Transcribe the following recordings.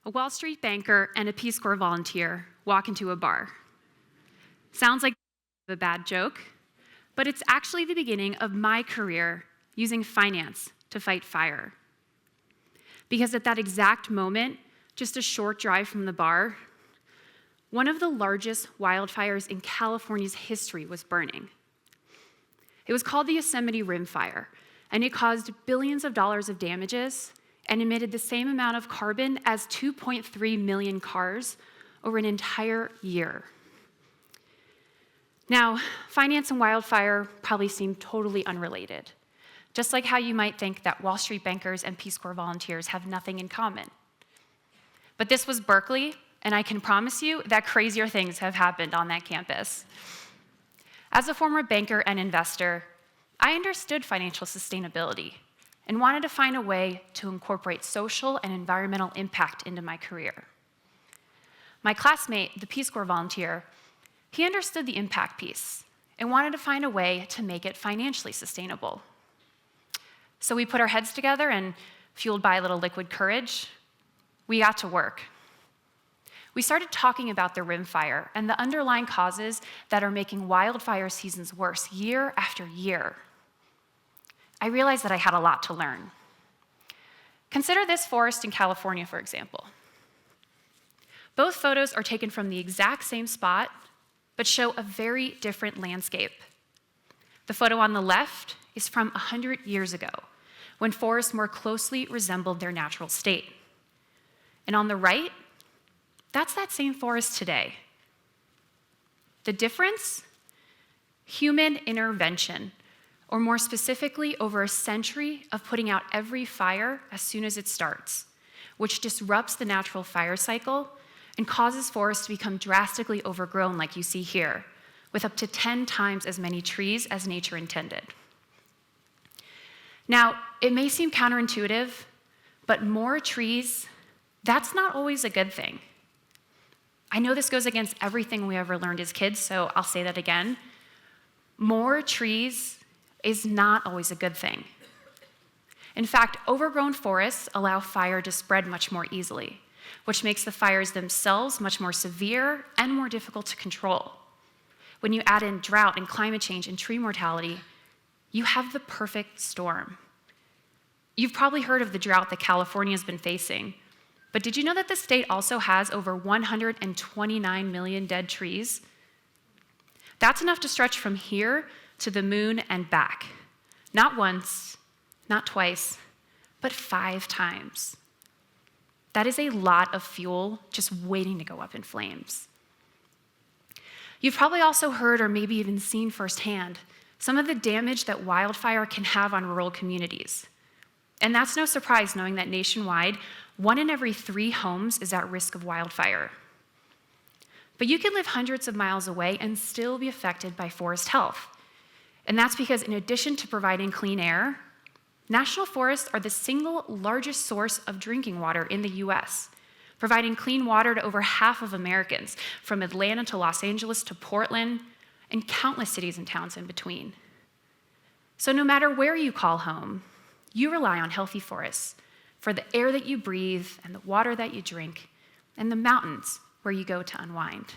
A Wall Street banker and a Peace Corps volunteer walk into a bar. Sounds like a bad joke, but it's actually the beginning of my career using finance to fight fire. Because at that exact moment, just a short drive from the bar, one of the largest wildfires in California's history was burning. It was called the Yosemite Rim Fire, and it caused billions of dollars of damages and emitted the same amount of carbon as 2.3 million cars over an entire year. Now, finance and wildfire probably seem totally unrelated, just like how you might think that Wall Street bankers and Peace Corps volunteers have nothing in common. But this was Berkeley, and I can promise you that crazier things have happened on that campus. As a former banker and investor, I understood financial sustainability and wanted to find a way to incorporate social and environmental impact into my career. My classmate, the Peace Corps volunteer, he understood the impact piece and wanted to find a way to make it financially sustainable. So we put our heads together and, fueled by a little liquid courage, we got to work. We started talking about the rim fire and the underlying causes that are making wildfire seasons worse year after year. I realized that I had a lot to learn. Consider this forest in California, for example. Both photos are taken from the exact same spot, but show a very different landscape. The photo on the left is from 100 years ago, when forests more closely resembled their natural state. And on the right, that's that same forest today. The difference? Human intervention, or more specifically, over a century of putting out every fire as soon as it starts, which disrupts the natural fire cycle and causes forests to become drastically overgrown like you see here, with up to 10 times as many trees as nature intended. Now, it may seem counterintuitive, but more trees, that's not always a good thing. I know this goes against everything we ever learned as kids, so I'll say that again. More trees is not always a good thing. In fact, overgrown forests allow fire to spread much more easily, which makes the fires themselves much more severe and more difficult to control. When you add in drought and climate change and tree mortality, you have the perfect storm. You've probably heard of the drought that California has been facing, but did you know that the state also has over 129 million dead trees? That's enough to stretch from here to the moon and back. Not once, not twice, but 5 times. That is a lot of fuel just waiting to go up in flames. You've probably also heard or maybe even seen firsthand some of the damage that wildfire can have on rural communities. And that's no surprise knowing that nationwide, 1 in every 3 homes is at risk of wildfire. But you can live hundreds of miles away and still be affected by forest health. And that's because in addition to providing clean air, national forests are the single largest source of drinking water in the US, providing clean water to over half of Americans, from Atlanta to Los Angeles to Portland, and countless cities and towns in between. So no matter where you call home, you rely on healthy forests for the air that you breathe and the water that you drink, and the mountains where you go to unwind.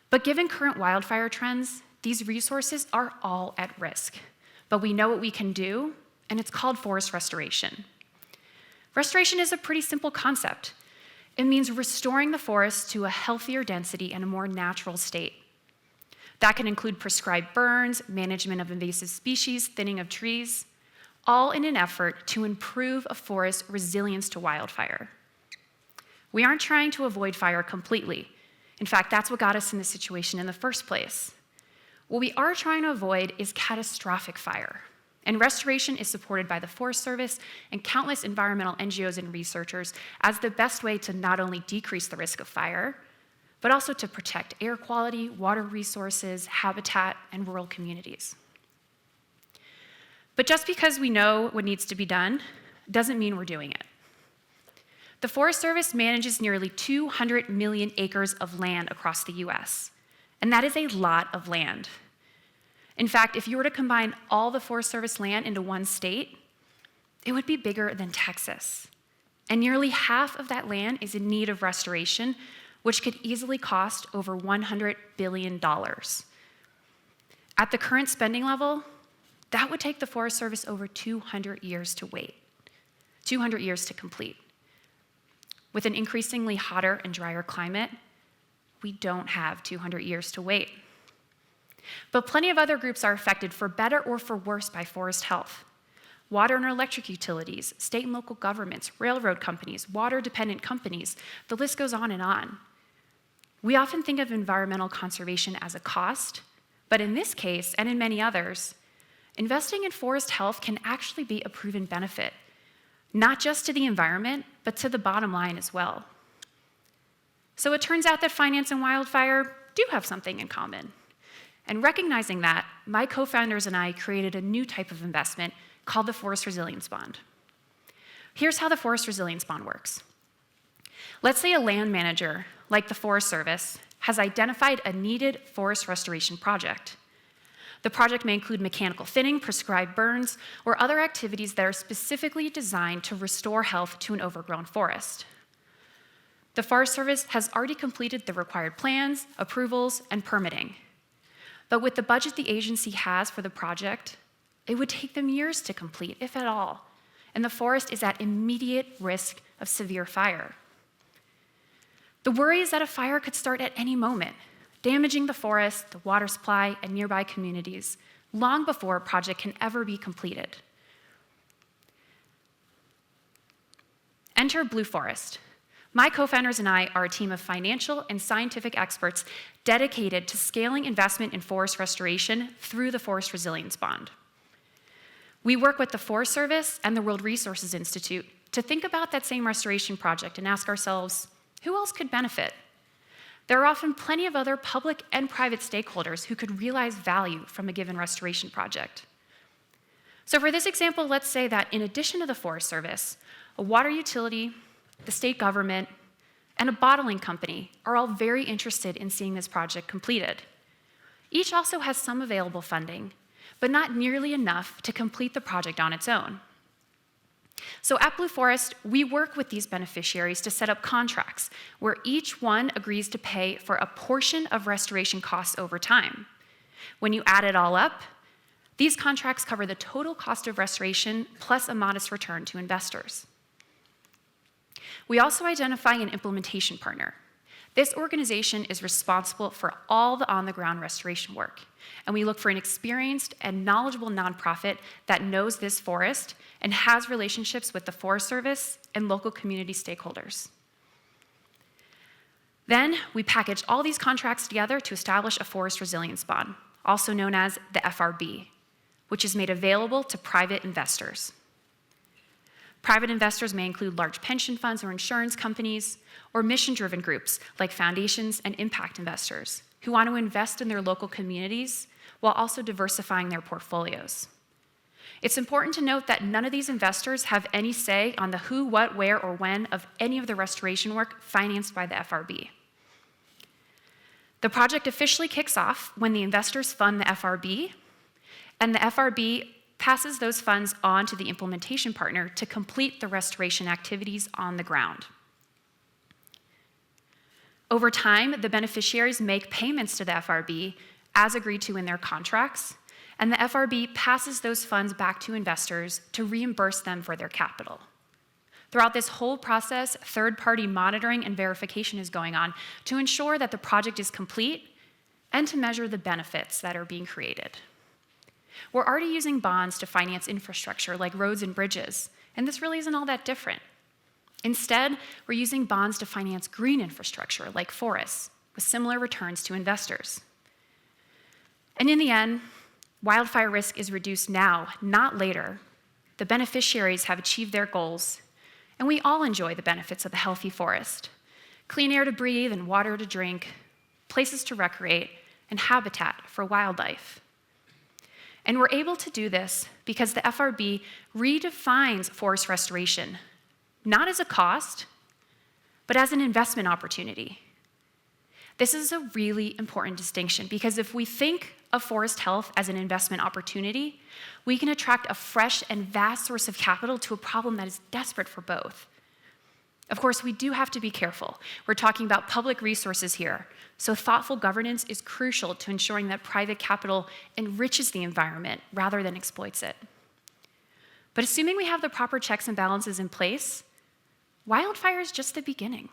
But given current wildfire trends, these resources are all at risk. But we know what we can do, and it's called forest restoration. Restoration is a pretty simple concept. It means restoring the forest to a healthier density and a more natural state. That can include prescribed burns, management of invasive species, thinning of trees, all in an effort to improve a forest's resilience to wildfire. We aren't trying to avoid fire completely. In fact, that's what got us in this situation in the first place. What we are trying to avoid is catastrophic fire, and restoration is supported by the Forest Service and countless environmental NGOs and researchers as the best way to not only decrease the risk of fire, but also to protect air quality, water resources, habitat, and rural communities. But just because we know what needs to be done doesn't mean we're doing it. The Forest Service manages nearly 200 million acres of land across the US, and that is a lot of land. In fact, if you were to combine all the Forest Service land into one state, it would be bigger than Texas. and nearly half of that land is in need of restoration, which could easily cost over $100 billion. At the current spending level, that would take the Forest Service over 200 years to wait, 200 years to complete. With an increasingly hotter and drier climate, we don't have 200 years to wait. But plenty of other groups are affected for better or for worse by forest health. Water and electric utilities, state and local governments, railroad companies, water-dependent companies, the list goes on and on. We often think of environmental conservation as a cost, but in this case, and in many others, investing in forest health can actually be a proven benefit, not just to the environment, but to the bottom line as well. So it turns out that finance and wildfire do have something in common. And recognizing that, my co-founders and I created a new type of investment called the Forest Resilience Bond. Here's how the Forest Resilience Bond works. Let's say a land manager, like the Forest Service, has identified a needed forest restoration project. The project may include mechanical thinning, prescribed burns, or other activities that are specifically designed to restore health to an overgrown forest. The Forest Service has already completed the required plans, approvals, and permitting. But with the budget the agency has for the project, it would take them years to complete, if at all, and the forest is at immediate risk of severe fire. The worry is that a fire could start at any moment, damaging the forest, the water supply, and nearby communities, long before a project can ever be completed. Enter Blue Forest. My co-founders and I are a team of financial and scientific experts dedicated to scaling investment in forest restoration through the Forest Resilience Bond. We work with the Forest Service and the World Resources Institute to think about that same restoration project and ask ourselves, who else could benefit? There are often plenty of other public and private stakeholders who could realize value from a given restoration project. So for this example, let's say that in addition to the Forest Service, a water utility, the state government, and a bottling company are all very interested in seeing this project completed. Each also has some available funding, but not nearly enough to complete the project on its own. So at Blue Forest, we work with these beneficiaries to set up contracts where each one agrees to pay for a portion of restoration costs over time. When you add it all up, these contracts cover the total cost of restoration plus a modest return to investors. We also identify an implementation partner. This organization is responsible for all the on-the-ground restoration work, and we look for an experienced and knowledgeable nonprofit that knows this forest and has relationships with the Forest Service and local community stakeholders. Then we package all these contracts together to establish a Forest Resilience Bond, also known as the FRB, which is made available to private investors. Private investors may include large pension funds or insurance companies, or mission-driven groups like foundations and impact investors who want to invest in their local communities while also diversifying their portfolios. It's important to note that none of these investors have any say on the who, what, where, or when of any of the restoration work financed by the FRB. The project officially kicks off when the investors fund the FRB, and the FRB passes those funds on to the implementation partner to complete the restoration activities on the ground. Over time, the beneficiaries make payments to the FRB as agreed to in their contracts, and the FRB passes those funds back to investors to reimburse them for their capital. Throughout this whole process, third-party monitoring and verification is going on to ensure that the project is complete and to measure the benefits that are being created. We're already using bonds to finance infrastructure like roads and bridges, and this really isn't all that different. Instead, we're using bonds to finance green infrastructure like forests, with similar returns to investors. And in the end, wildfire risk is reduced now, not later. The beneficiaries have achieved their goals, and we all enjoy the benefits of a healthy forest: clean air to breathe and water to drink, places to recreate, and habitat for wildlife. And we're able to do this because the FRB redefines forest restoration, not as a cost, but as an investment opportunity. This is a really important distinction because if we think of forest health as an investment opportunity, we can attract a fresh and vast source of capital to a problem that is desperate for both. Of course, we do have to be careful. We're talking about public resources here, so thoughtful governance is crucial to ensuring that private capital enriches the environment rather than exploits it. But assuming we have the proper checks and balances in place, wildfire is just the beginning.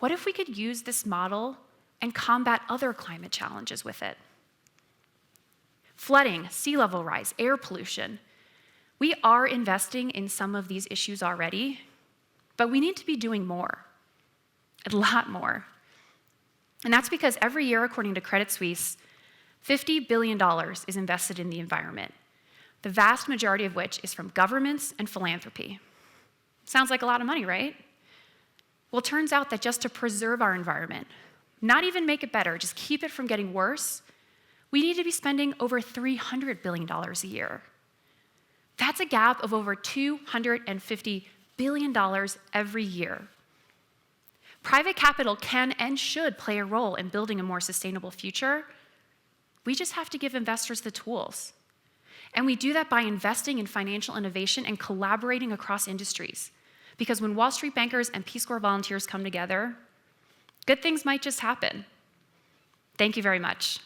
What if we could use this model and combat other climate challenges with it? Flooding, sea level rise, air pollution. We are investing in some of these issues already, but we need to be doing more, a lot more. And that's because every year, according to Credit Suisse, $50 billion is invested in the environment, the vast majority of which is from governments and philanthropy. Sounds like a lot of money, right? Well, it turns out that just to preserve our environment, not even make it better, just keep it from getting worse, we need to be spending over $300 billion a year. That's a gap of over $250 billion every year. Private capital can and should play a role in building a more sustainable future. We just have to give investors the tools. And we do that by investing in financial innovation and collaborating across industries. Because when Wall Street bankers and Peace Corps volunteers come together, good things might just happen. Thank you very much.